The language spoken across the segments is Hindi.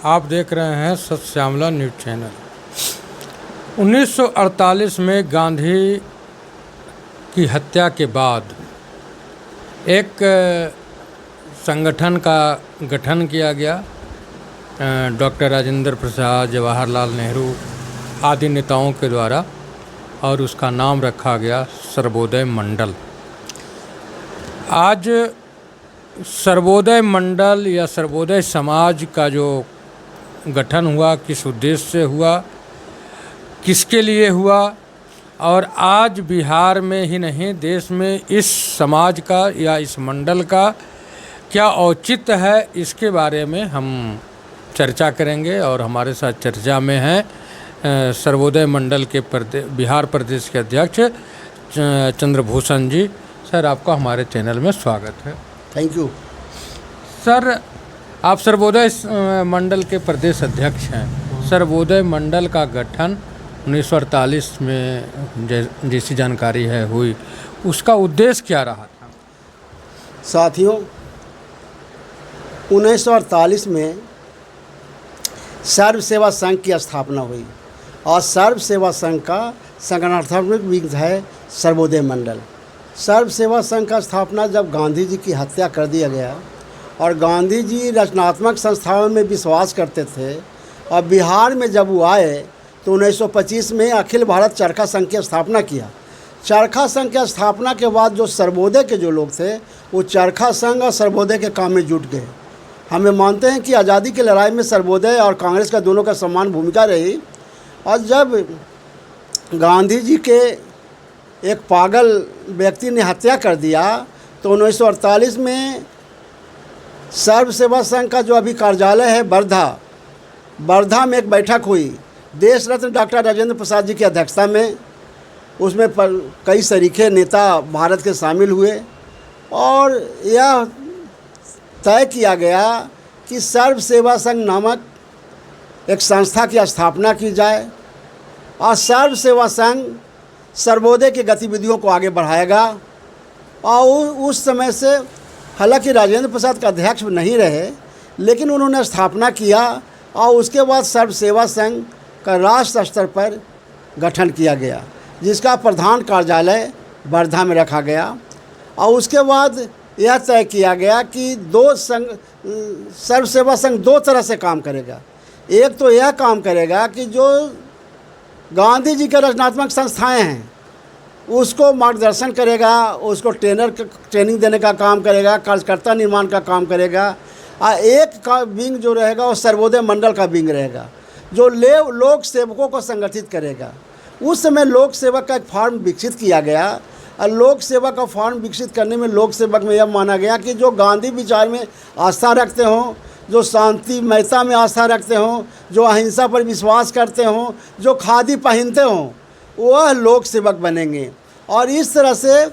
आप देख रहे हैं सत्श्यामला न्यूज़ चैनल। 1948 में गांधी की हत्या के बाद एक संगठन का गठन किया गया। डॉक्टर राजेंद्र प्रसाद, जवाहरलाल नेहरू आदि नेताओं के द्वारा, और उसका नाम रखा गया सर्वोदय मंडल। आज सर्वोदय मंडल या सर्वोदय समाज का जो गठन हुआ, किस उद्देश्य से हुआ, किसके लिए हुआ, और आज बिहार में ही नहीं देश में इस समाज का या इस मंडल का क्या औचित्य है, इसके बारे में हम चर्चा करेंगे। और हमारे साथ चर्चा में हैं सर्वोदय मंडल के बिहार प्रदेश के अध्यक्ष चंद्रभूषण जी। सर, आपका हमारे चैनल में स्वागत है। Thank you sir. आप सर्वोदय मंडल के प्रदेश अध्यक्ष हैं। सर्वोदय मंडल का गठन 1948 में जैसी जानकारी है हुई, उसका उद्देश्य क्या रहा था? साथियों, 1948 में सर्व सेवा संघ की स्थापना हुई और सर्व सेवा संघ का संगठनात्मक विंग है सर्वोदय मंडल। सर्व सेवा संघ का स्थापना जब गांधी जी की हत्या कर दिया गया और गांधी जी रचनात्मक संस्थाओं में विश्वास करते थे, और बिहार में जब वो आए तो 1925 में अखिल भारत चरखा संघ की स्थापना किया। चरखा संघ की स्थापना के बाद जो सर्वोदय के जो लोग थे वो चरखा संघ और सर्वोदय के काम में जुट गए। हमें मानते हैं कि आज़ादी की लड़ाई में सर्वोदय और कांग्रेस का दोनों का समान भूमिका रही। और जब गांधी जी के एक पागल व्यक्ति ने हत्या कर दिया तो 1948 में सर्व सेवा संघ का जो अभी कार्यालय है वर्धा में एक बैठक हुई देश रत्न डॉक्टर राजेंद्र प्रसाद जी की अध्यक्षता में। उसमें कई सरीखे नेता भारत के शामिल हुए और यह तय किया गया कि सर्व सेवा संघ नामक एक संस्था की स्थापना की जाए और सर्व सेवा संघ सर्वोदय की गतिविधियों को आगे बढ़ाएगा। और उस समय से हालांकि राजेंद्र प्रसाद का अध्यक्ष नहीं रहे, लेकिन उन्होंने स्थापना किया और उसके बाद सर्व सेवा संघ का राष्ट्र स्तर पर गठन किया गया, जिसका प्रधान कार्यालय वर्धा में रखा गया। और उसके बाद यह तय किया गया कि सर्व सेवा संघ दो तरह से काम करेगा। एक तो यह काम करेगा कि जो गांधी जी के रचनात्मक संस्थाएं हैं उसको मार्गदर्शन करेगा, उसको ट्रेनिंग देने का काम करेगा, कार्यकर्ता निर्माण का काम करेगा। और एक का विंग जो रहेगा वो सर्वोदय मंडल का विंग रहेगा, जो लोक सेवकों को संगठित करेगा। उस समय लोक सेवक का एक फॉर्म विकसित किया गया और लोक सेवक का फॉर्म विकसित करने में लोक सेवक में यह माना गया कि जो गांधी विचार में आस्था रखते हों, जो शांतिमयता में आस्था रखते हों, जो अहिंसा पर विश्वास करते हों, जो खादी पहनते हों, वह लोक सेवक बनेंगे। और इस तरह से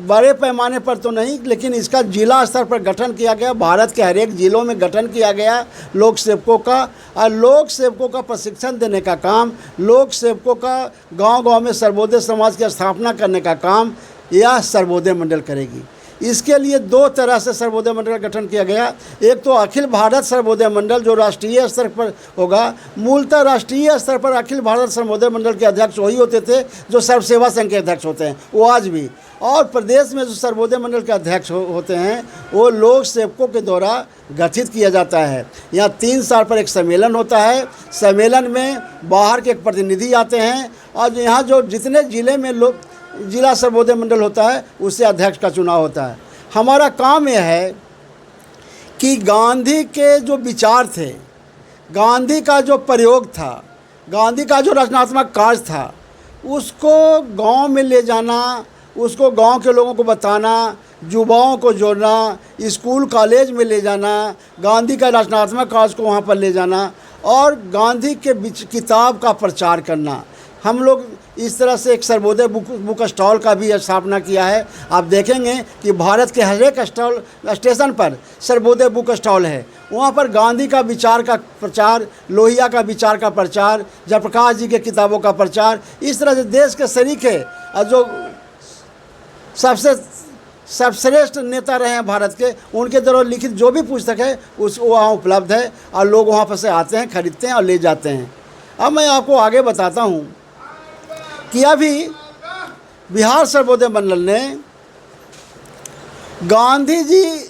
बड़े पैमाने पर तो नहीं, लेकिन इसका जिला स्तर पर गठन किया गया। भारत के हर एक जिलों में गठन किया गया लोक सेवकों का, और लोक सेवकों का प्रशिक्षण देने का काम, लोक सेवकों का गांव-गांव में सर्वोदय समाज की स्थापना करने का काम यह सर्वोदय मंडल करेगी। इसके लिए दो तरह से सर्वोदय मंडल का गठन किया गया। एक तो अखिल भारत सर्वोदय मंडल जो राष्ट्रीय स्तर पर होगा। मूलतः राष्ट्रीय स्तर पर अखिल भारत सर्वोदय मंडल के अध्यक्ष वही होते थे जो सर्व सेवा संघ के अध्यक्ष होते हैं, वो आज भी। और प्रदेश में जो सर्वोदय मंडल के अध्यक्ष होते हैं वो लोक सेवकों के द्वारा गठित किया जाता है। यहाँ 3 साल पर एक सम्मेलन होता है। सम्मेलन में बाहर के एक प्रतिनिधि आते हैं और यहाँ जो जितने जिले में जिला सर्वोदय मंडल होता है उससे अध्यक्ष का चुनाव होता है। हमारा काम यह है कि गांधी के जो विचार थे, गांधी का जो प्रयोग था, गांधी का जो रचनात्मक कार्य था, उसको गांव में ले जाना, उसको गांव के लोगों को बताना, युवाओं को जोड़ना, स्कूल कॉलेज में ले जाना, गांधी का रचनात्मक कार्य को वहाँ पर ले जाना और गांधी के किताब का प्रचार करना। हम लोग इस तरह से एक सर्वोदय बुक स्टॉल का भी स्थापना किया है। आप देखेंगे कि भारत के हर एक स्टेशन पर सर्वोदय बुक स्टॉल है। वहाँ पर गांधी का विचार का प्रचार, लोहिया का विचार का प्रचार, जयप्रकाश जी के किताबों का प्रचार, इस तरह से देश के सरीखे जो सबसे सर्वश्रेष्ठ नेता रहे हैं भारत के, उनके द्वारा लिखित जो भी पुस्तक है उस वहाँ उपलब्ध है और लोग वहाँ पर से आते हैं, खरीदते हैं और ले जाते हैं। अब मैं आपको आगे बताता हूँ कि अभी बिहार सर्वोदय मंडल ने गांधी जी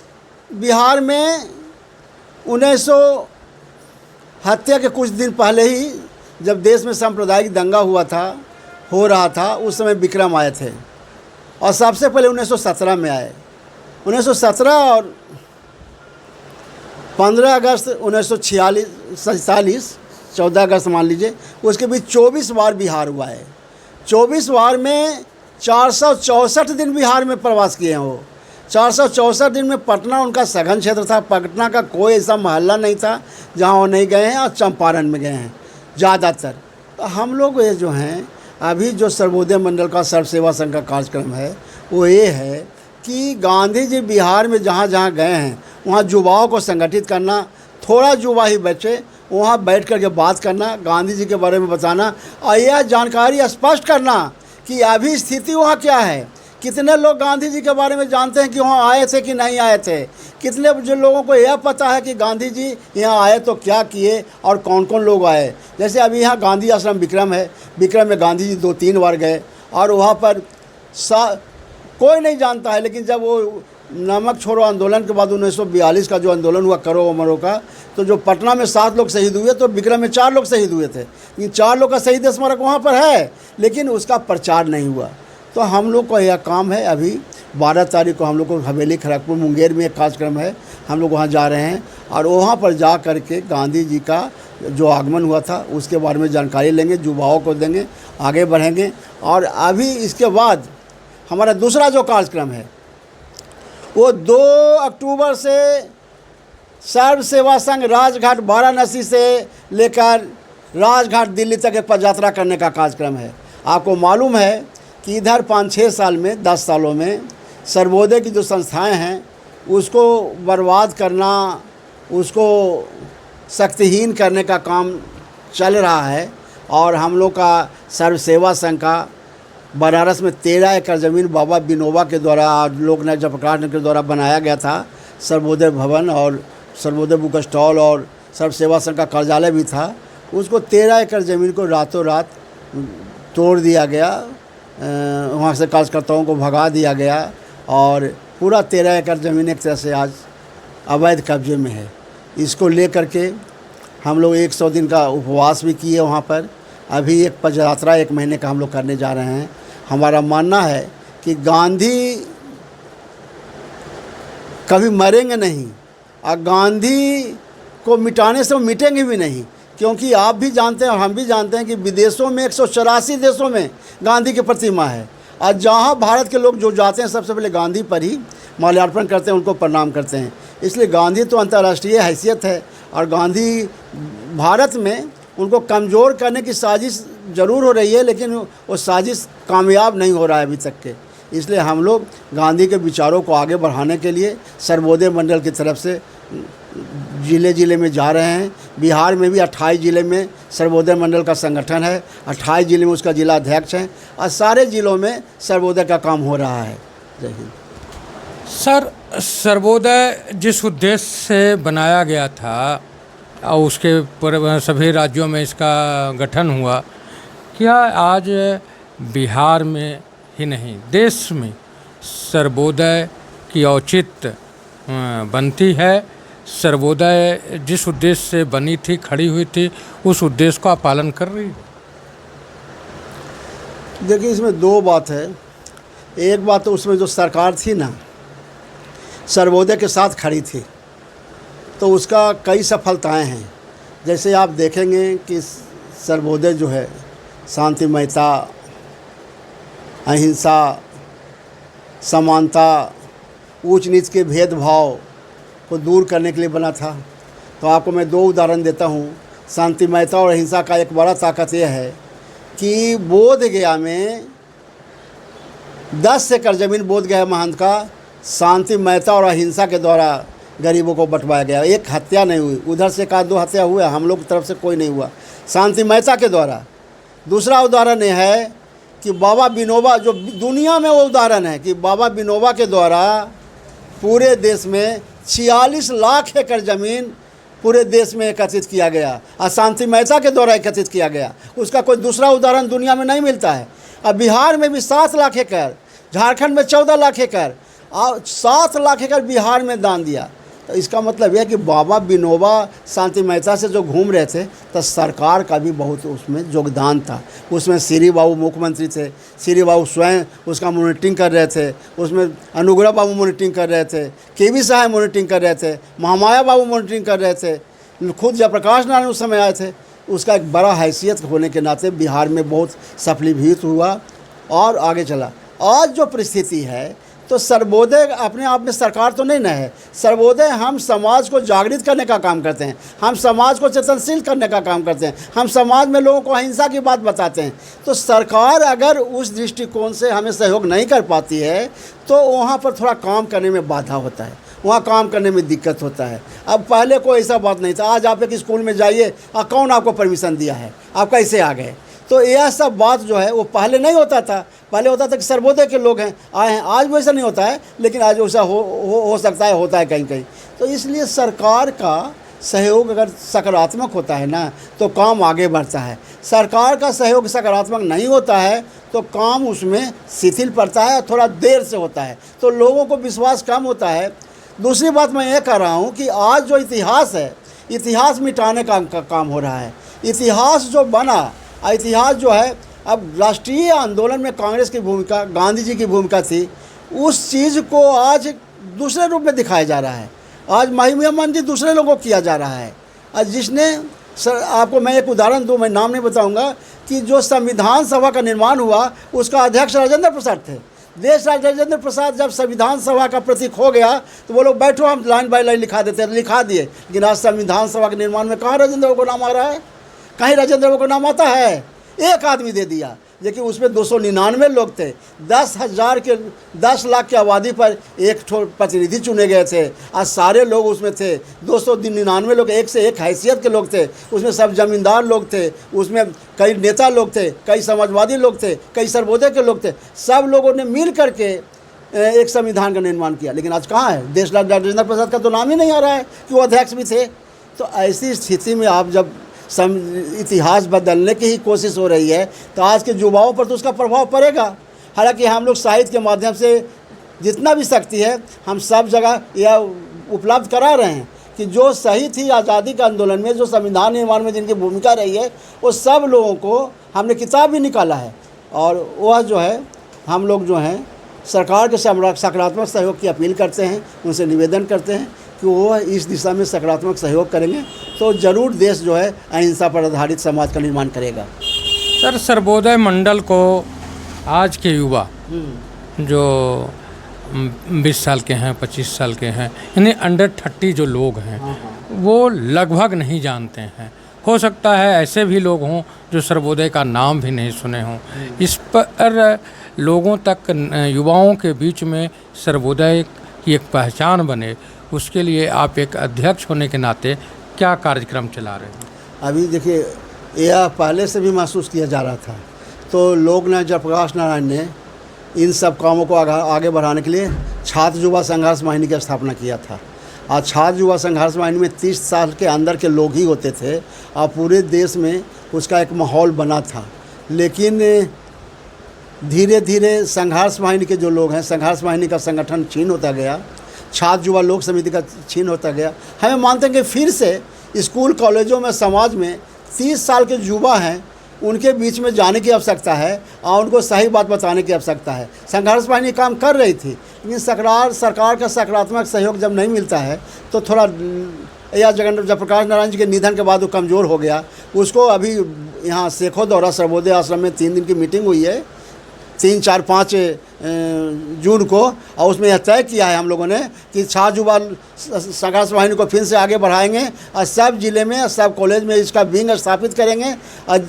बिहार में 1900 हत्या के कुछ दिन पहले ही, जब देश में सांप्रदायिक दंगा हो रहा था, उस समय विक्रम आए थे और सबसे पहले 1917 में आए। 1917 और 15 अगस्त 1946 14 अगस्त मान लीजिए, उसके बीच 24 बार बिहार हुआ है। 24 बार में 464 दिन बिहार में प्रवास किए हैं वो। 464 दिन में पटना उनका सघन क्षेत्र था। पटना का कोई ऐसा मोहल्ला नहीं था जहाँ वो नहीं गए हैं, और चंपारण में गए हैं ज़्यादातर। तो हम लोग ये जो हैं, अभी जो सर्वोदय मंडल का सर्व सेवा संघ का कार्यक्रम है वो ये है कि गांधी जी बिहार में जहाँ जहाँ गए हैं वहाँ युवाओं को संगठित करना, थोड़ा युवा ही बचे वहाँ बैठ कर के बात करना, गांधी जी के बारे में बताना और यह जानकारी स्पष्ट करना कि अभी स्थिति वहाँ क्या है। कितने लोग गांधी जी के बारे में जानते हैं कि वहाँ आए थे कि नहीं आए थे। कितने जो लोगों को यह पता है कि गांधी जी यहाँ आए तो क्या किए और कौन कौन लोग आए। जैसे अभी यहाँ गांधी आश्रम विक्रम है, विक्रम में गांधी जी 2-3 बार गए और वहाँ पर कोई नहीं जानता है। लेकिन जब वो नमक छोड़ो आंदोलन के बाद 1942 का जो आंदोलन हुआ करो अमरों का, तो जो पटना में 7 लोग शहीद हुए तो विक्रम में 4 लोग शहीद हुए थे। इन 4 लोग का शहीद स्मारक वहाँ पर है, लेकिन उसका प्रचार नहीं हुआ। तो हम लोग का यह काम है। अभी 12 तारीख को हम लोग को हवेली खड़गपुर मुंगेर में एक कार्यक्रम है, हम लोग वहाँ जा रहे हैं और वहाँ पर जा कर के गांधी जी का जो आगमन हुआ था उसके बारे में जानकारी लेंगे, युवाओं को देंगे, आगे बढ़ेंगे। और अभी इसके बाद हमारा दूसरा जो कार्यक्रम है वो 2 अक्टूबर से सर्व सेवा संघ राजघाट वाराणसी से लेकर राजघाट दिल्ली तक एक पद यात्रा करने का कार्यक्रम है। आपको मालूम है कि इधर 5-6 साल में 10 सालों में सर्वोदय की जो संस्थाएं हैं उसको बर्बाद करना, उसको शक्तिहीन करने का काम चल रहा है। और हम लोग का सर्व सेवा संघ का बनारस में 13 एकड़ ज़मीन बाबा विनोबा के द्वारा और लोकनायक जयप्रकाश के द्वारा बनाया गया था सर्वोदय भवन और सर्वोदय बुक स्टॉल और सर्व सेवा संघ का कार्यालय भी था। उसको 13 एकड़ ज़मीन को रातों रात तोड़ दिया गया, वहाँ से कार्यकर्ताओं को भगा दिया गया और पूरा 13 एकड़ ज़मीन एक तरह से आज अवैध कब्जे में है। इसको लेकर के हम लोग 100 दिन का उपवास भी किए वहाँ पर। अभी एक पदयात्रा 1 महीने का हम लोग करने जा रहे हैं। हमारा मानना है कि गांधी कभी मरेंगे नहीं और गांधी को मिटाने से वो मिटेंगे भी नहीं, क्योंकि आप भी जानते हैं और हम भी जानते हैं कि विदेशों में 184 देशों में गांधी की प्रतिमा है और जहाँ भारत के लोग जो जाते हैं सबसे पहले गांधी पर ही माल्यार्पण करते हैं, उनको प्रणाम करते हैं। इसलिए गांधी तो अंतर्राष्ट्रीय हैसियत है और गांधी भारत में उनको कमज़ोर करने की साजिश ज़रूर हो रही है, लेकिन वो साजिश कामयाब नहीं हो रहा है अभी तक के। इसलिए हम लोग गांधी के विचारों को आगे बढ़ाने के लिए सर्वोदय मंडल की तरफ से ज़िले ज़िले में जा रहे हैं। बिहार में भी 28 ज़िले में सर्वोदय मंडल का संगठन है, 28 ज़िले में उसका जिला अध्यक्ष हैं और सारे ज़िलों में सर्वोदय का काम हो रहा है। जय हिंद। सर, सर्वोदय जिस उद्देश्य से बनाया गया था और उसके पर सभी राज्यों में इसका गठन हुआ, क्या आज बिहार में ही नहीं देश में सर्वोदय की औचित्य बनती है? सर्वोदय जिस उद्देश्य से बनी थी, खड़ी हुई थी, उस उद्देश्य का पालन कर रही है? देखिए, इसमें 2 बात है। एक बात तो उसमें जो सरकार थी ना, सर्वोदय के साथ खड़ी थी, तो उसका कई सफलताएं हैं। जैसे आप देखेंगे कि सर्वोदय जो है शांतिमयता, अहिंसा, समानता, ऊंच नीच के भेदभाव को दूर करने के लिए बना था। तो आपको मैं 2 उदाहरण देता हूँ। शांतिमयता और अहिंसा का एक बड़ा ताकत यह है कि बोधगया में 10 एकड़ ज़मीन बोधगया महंत का शांतिमयता और अहिंसा के द्वारा गरीबों को बंटवाया गया। एक हत्या नहीं हुई, उधर से 1-2 हत्या हुआ, हम लोग की तरफ से कोई नहीं हुआ, शांतिमयता के द्वारा। दूसरा उदाहरण यह है कि बाबा विनोबा जो दुनिया में वो उदाहरण है कि बाबा विनोबा के द्वारा पूरे देश में 46 लाख एकड़ ज़मीन पूरे देश में एकत्रित किया गया और शांति मेहता के द्वारा एकत्रित किया गया। उसका कोई दूसरा उदाहरण दुनिया में नहीं मिलता है। अब बिहार में भी 7 लाख एकड़, झारखंड में 14 लाख एकड़ और 7 लाख एकड़ बिहार में दान दिया। तो इसका मतलब यह कि बाबा विनोबा शांति मेहता से जो घूम रहे थे तो सरकार का भी बहुत उसमें योगदान था। उसमें श्री बाबू मुख्यमंत्री थे, श्री बाबू स्वयं उसका मॉनिटरिंग कर रहे थे, उसमें अनुग्रह बाबू मॉनिटरिंग कर रहे थे, केवी साहब मॉनिटरिंग कर रहे थे, महामाया बाबू मॉनिटरिंग कर रहे थे, खुद जयप्रकाश नारायण उस समय आए थे। उसका एक बड़ा हैसियत होने के नाते बिहार में बहुत सफलीभूत हुआ और आगे चला। आज जो परिस्थिति है तो सर्वोदय अपने आप में सरकार तो नहीं न है। सर्वोदय हम समाज को जागृत करने का काम करते हैं, हम समाज को चेतनशील करने का काम करते हैं, हम समाज में लोगों को अहिंसा की बात बताते हैं। तो सरकार अगर उस दृष्टिकोण से हमें सहयोग नहीं कर पाती है तो वहाँ पर थोड़ा काम करने में बाधा होता है, वहाँ काम करने में दिक्कत होता है। अब पहले कोई ऐसा बात नहीं था। आज आप एक स्कूल में जाइए और कौन आपको परमिशन दिया है, आप कैसे आ गए? तो यह सब बात जो है वो पहले नहीं होता था। पहले होता था कि सर्वोदय के लोग हैं आए हैं, आज वैसा नहीं होता है, लेकिन आज वैसा हो सकता है, होता है कहीं कहीं। तो इसलिए सरकार का सहयोग अगर सकारात्मक होता है ना तो काम आगे बढ़ता है। सरकार का सहयोग सकारात्मक नहीं होता है तो काम उसमें शिथिल पड़ता है, थोड़ा देर से होता है, तो लोगों को विश्वास कम होता है। दूसरी बात मैं ये कह रहा हूँ कि आज जो इतिहास है, इतिहास मिटाने का काम हो रहा है। इतिहास जो बना, इतिहास जो है, अब राष्ट्रीय आंदोलन में कांग्रेस की भूमिका, गांधी जी की भूमिका थी, उस चीज़ को आज दूसरे रूप में दिखाया जा रहा है। आज महिमामंडित दूसरे लोगों को किया जा रहा है। आज जिसने आपको मैं एक उदाहरण दूँ, मैं नाम नहीं बताऊंगा, कि जो संविधान सभा का निर्माण हुआ उसका अध्यक्ष राजेंद्र प्रसाद थे। देश राजेंद्र प्रसाद जब संविधान सभा का प्रतीक हो गया तो वो लोग बैठो हम लाइन बाय लाइन लिखा देते, लिखा दिए। लेकिन आज संविधान सभा के निर्माण में कहाँ राजेंद्र बाबू को नाम आ रहा है? कहीं राजेंद्र बाबू को नाम आता है? एक आदमी दे दिया, लेकिन उसमें 299 लोग थे। 10 लाख की आबादी पर एक प्रतिनिधि चुने गए थे और सारे लोग उसमें थे। 299 लोग, एक से एक हैसियत के लोग थे। उसमें सब जमींदार लोग थे, उसमें कई नेता लोग थे, कई समाजवादी लोग थे, कई सर्वोदय के लोग थे। सब लोगों ने मिल करके एक संविधान का निर्माण किया। लेकिन आज कहाँ है? देश राजेंद्र प्रसाद का तो नाम ही नहीं आ रहा है कि वो अध्यक्ष भी थे। तो ऐसी स्थिति में आप जब इतिहास बदलने की ही कोशिश हो रही है तो आज के युवाओं पर तो उसका प्रभाव पड़ेगा। हालांकि हम लोग साहित्य के माध्यम से जितना भी शक्ति है हम सब जगह यह उपलब्ध करा रहे हैं कि जो सही थी आज़ादी के आंदोलन में, जो संविधान निर्माण में जिनकी भूमिका रही है, वो सब लोगों को हमने किताब भी निकाला है। और वह जो है हम लोग जो हैं सरकार के सकारात्मक सहयोग की अपील करते हैं, उनसे निवेदन करते हैं कि वो इस दिशा में सकारात्मक सहयोग करेंगे तो ज़रूर देश जो है अहिंसा पर आधारित समाज का निर्माण करेगा। सर, सर्वोदय मंडल को आज के युवा जो 20 साल के हैं, 25 साल के हैं, यानी अंडर 30 जो लोग हैं वो लगभग नहीं जानते हैं। हो सकता है ऐसे भी लोग हों जो सर्वोदय का नाम भी नहीं सुने हों। इस पर लोगों तक, युवाओं के बीच में सर्वोदय की एक पहचान बने, उसके लिए आप एक अध्यक्ष होने के नाते क्या कार्यक्रम चला रहे हैं? अभी देखिए, यह पहले से भी महसूस किया जा रहा था। तो लोग ने, जयप्रकाश नारायण ने इन सब कामों को आगे बढ़ाने के लिए छात्र युवा संघर्ष वाहिनी की स्थापना किया था। और छात्र युवा संघर्ष वाहिनी में 30 साल के अंदर के लोग ही होते थे और पूरे देश में उसका एक माहौल बना था। लेकिन धीरे धीरे संघर्ष वाहिनी के जो लोग हैं, संघर्ष वाहिनी का संगठन छीन होता गया, छात्र युवा लोक समिति का छीन होता गया। हमें मानते हैं कि फिर से स्कूल कॉलेजों में, समाज में 30 साल के युवा हैं, उनके बीच में जाने की आवश्यकता है और उनको सही बात बताने की आवश्यकता है। संघर्ष वाहिनी काम कर रही थी, लेकिन सरकार का सकारात्मक सहयोग जब नहीं मिलता है तो थोड़ा या जयप्रकाश नारायण जी के निधन के बाद वो कमज़ोर हो गया। उसको अभी यहाँ शेखो दौरा सर्वोदय आश्रम में 3 दिन की मीटिंग हुई है, 3, 4, 5 जून को, और उसमें यह तय किया है हम लोगों ने कि छात्र युवा संघर्ष वाहिनी को फिर से आगे बढ़ाएंगे और सब जिले में, सब कॉलेज में इसका विंग स्थापित करेंगे और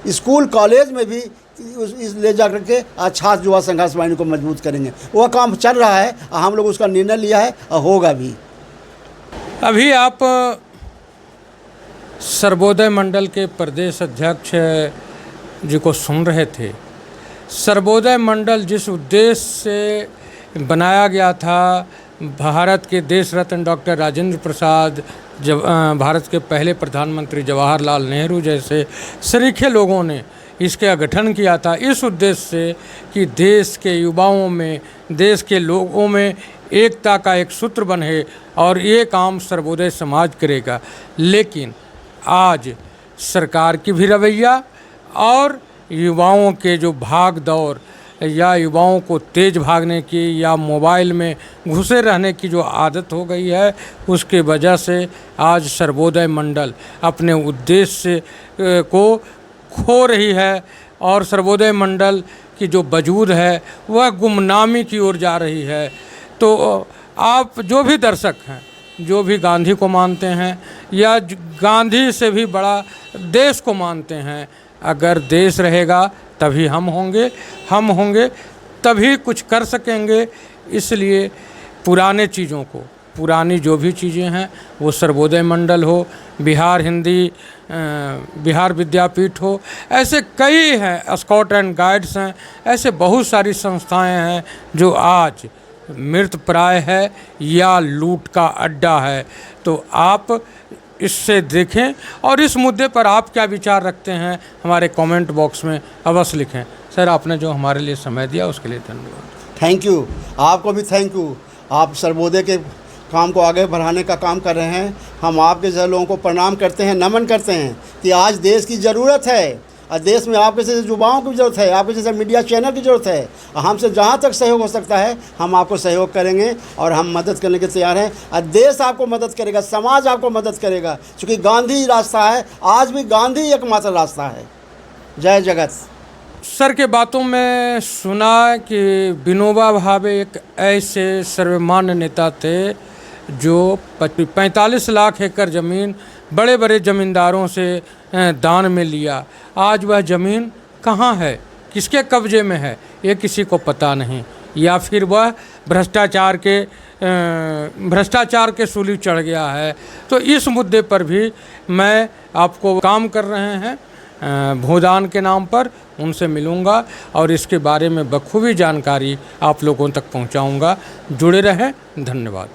स्कूल कॉलेज में भी इस ले जा करके छात्र युवा संघर्ष वाहिनी को मजबूत करेंगे। वह काम चल रहा है और हम लोग उसका निर्णय लिया है और होगा भी। अभी आप सर्वोदय मंडल के प्रदेश अध्यक्ष जी को सुन रहे थे। सर्वोदय मंडल जिस उद्देश्य से बनाया गया था, भारत के देश रत्न डॉक्टर राजेंद्र प्रसाद, भारत के पहले प्रधानमंत्री जवाहरलाल नेहरू जैसे सरीखे लोगों ने इसका गठन किया था इस उद्देश्य से कि देश के युवाओं में, देश के लोगों में एकता का एक सूत्र बने और ये काम सर्वोदय समाज करेगा। लेकिन आज सरकार की भी रवैया और युवाओं के जो भाग दौड़ या युवाओं को तेज़ भागने की या मोबाइल में घुसे रहने की जो आदत हो गई है, उसके वजह से आज सर्वोदय मंडल अपने उद्देश्य को खो रही है और सर्वोदय मंडल की जो वजूद है वह गुमनामी की ओर जा रही है। तो आप जो भी दर्शक हैं, जो भी गांधी को मानते हैं या गांधी से भी बड़ा देश को मानते हैं, अगर देश रहेगा तभी हम होंगे तभी कुछ कर सकेंगे। इसलिए पुराने चीज़ों को, पुरानी जो भी चीज़ें हैं, वो सर्वोदय मंडल हो, बिहार विद्यापीठ हो, ऐसे कई हैं, स्काउट एंड गाइड्स हैं, ऐसे बहुत सारी संस्थाएं हैं जो आज मृत प्राय है या लूट का अड्डा है। तो आप इससे देखें और इस मुद्दे पर आप क्या विचार रखते हैं हमारे कमेंट बॉक्स में अवश्य लिखें। सर, आपने जो हमारे लिए समय दिया उसके लिए धन्यवाद। थैंक यू, आपको भी थैंक यू। आप सर्वोदय के काम को आगे बढ़ाने का काम कर रहे हैं। हम आपके जैसे लोगों को प्रणाम करते हैं, नमन करते हैं कि आज देश की ज़रूरत है और देश में आपके जैसे युवाओं की ज़रूरत है, आपके जैसे मीडिया चैनल की ज़रूरत है। हमसे जहाँ तक सहयोग हो सकता है हम आपको सहयोग करेंगे और हम मदद करने के तैयार हैं। और देश आपको मदद करेगा, समाज आपको मदद करेगा, क्योंकि गांधी रास्ता है, आज भी गांधी एकमात्र रास्ता है। जय जगत। सर के बातों में सुना कि विनोबा भावे एक ऐसे सर्वमान्य नेता थे जो 45 लाख एकड़ ज़मीन बड़े बड़े ज़मींदारों से दान में लिया। आज वह ज़मीन कहाँ है, किसके कब्जे में है, ये किसी को पता नहीं, या फिर वह भ्रष्टाचार के सूली चढ़ गया है। तो इस मुद्दे पर भी मैं आपको काम कर रहे हैं भूदान के नाम पर, उनसे मिलूंगा और इसके बारे में बखूबी जानकारी आप लोगों तक पहुंचाऊंगा। जुड़े रहें। धन्यवाद।